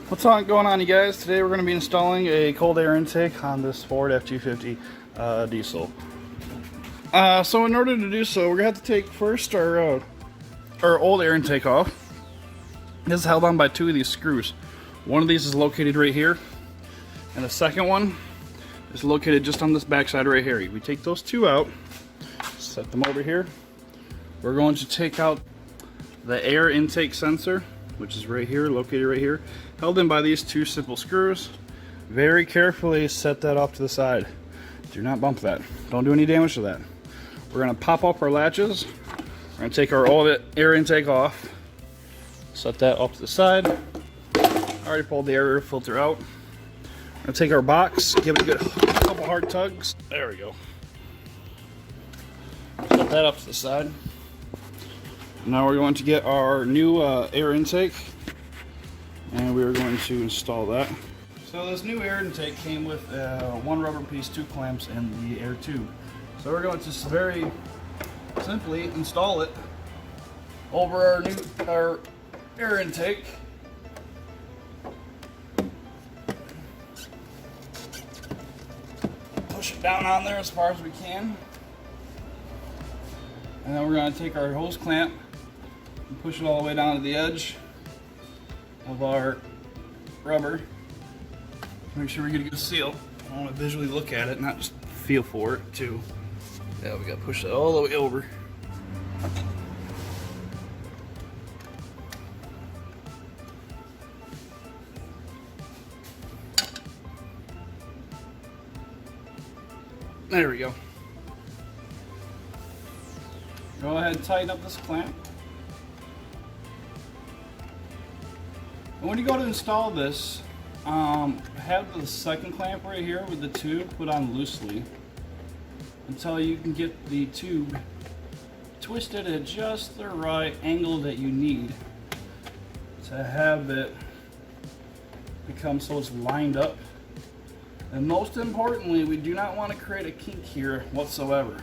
What's going on, you guys? Today we're going to be installing a cold air intake on this Ford F-250 diesel. So in order to do so, we're going to have to take first our old air intake off. This is held on by two of these screws. One of these is located right here, and the second one is located just on this backside right here. We take those two out, set them over here. We're going to take out the air intake sensor, which is right here, located right here, held in by these two simple screws. Very carefully set that off to the side. Do not bump that. Don't do any damage to that. We're going to pop up our latches. We're going to take our old air intake off. Set that off to the side. Already pulled the air filter out. We're going to take our box, give it a good couple hard tugs. There we go. Set that up to the side. Now we're going to get our new air intake, and we're going to install that. So this new air intake came with one rubber piece, two clamps, and the air tube. So we're going to very simply install it over our air intake. Push it down on there as far as we can. And then we're going to take our hose clamp and push it all the way down to the edge of our rubber. Make sure we get a good seal. I want to visually look at it, not just feel for it too. Yeah, we got to push that all the way over. There we go. Go ahead and tighten up this clamp. And when you go to install this, have the second clamp right here with the tube put on loosely until you can get the tube twisted at just the right angle that you need to have it become so it's lined up. And most importantly, we do not want to create a kink here whatsoever.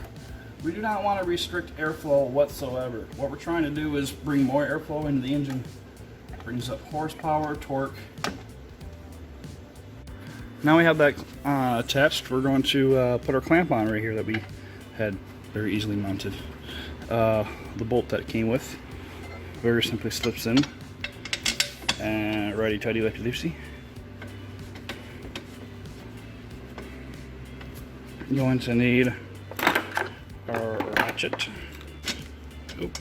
We do not want to restrict airflow whatsoever. What we're trying to do is bring more airflow into the engine. Brings up horsepower, torque. Now we have that attached. We're going to put our clamp on right here that we had very easily mounted. The bolt that it came with very simply slips in. And righty tighty, lefty loosey. Going to need our ratchet. Oop.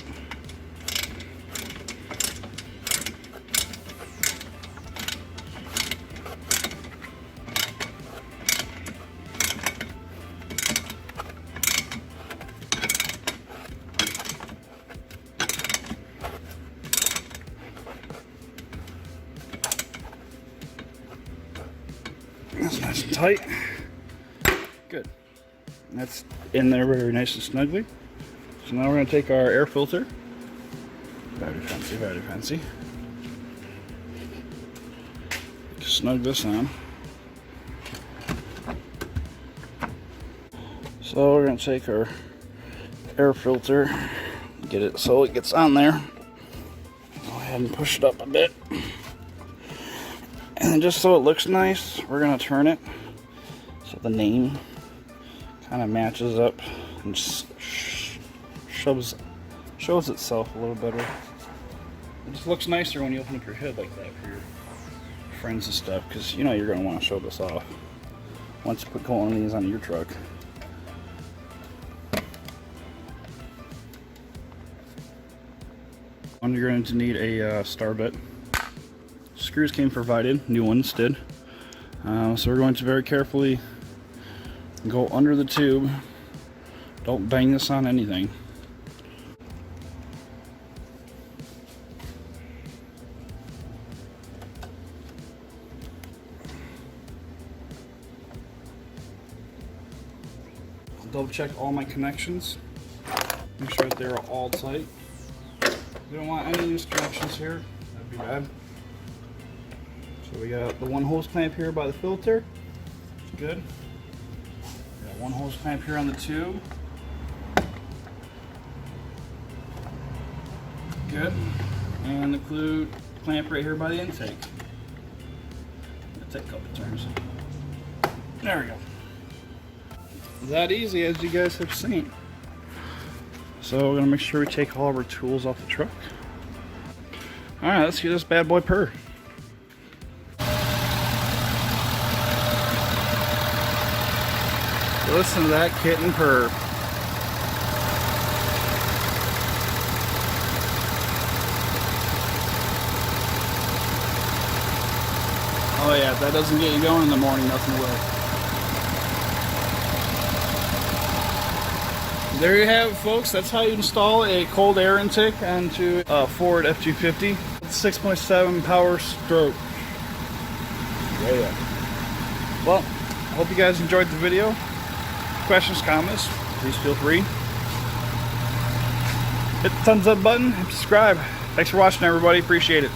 That's nice and tight. Good. That's in there very nice and snugly. So now we're going to take our air filter. Very fancy, very fancy. Snug this on. So we're going to take our air filter, get it so it gets on there. Go ahead and push it up a bit. And just so it looks nice, we're going to turn it so the name kind of matches up and shows itself a little better. It just looks nicer when you open up your hood like that for your friends and stuff, because you know you're going to want to show this off once you put one of these on your truck. And you're going to need a star bit. Screws came provided, new ones did. So we're going to very carefully go under the tube. Don't bang this on anything. I'll double check all my connections. Make sure that they're all tight. We don't want any loose connections here. That'd be bad. So we got the one hose clamp here by the filter. Good. We got one hose clamp here on the tube. Good. And the clamp right here by the intake. take a couple turns. There we go. That easy, as you guys have seen. So we're gonna make sure we take all of our tools off the truck. All right, let's get this bad boy purr. Listen to that kitten purr. Oh yeah, if that doesn't get you going in the morning, nothing will. There you have it, folks. That's how you install a cold air intake onto a Ford F-250. 6.7 power stroke. Yeah. Well, I hope you guys enjoyed the video. Questions, comments, please feel free. Hit the thumbs up button and subscribe. Thanks for watching, everybody. Appreciate it.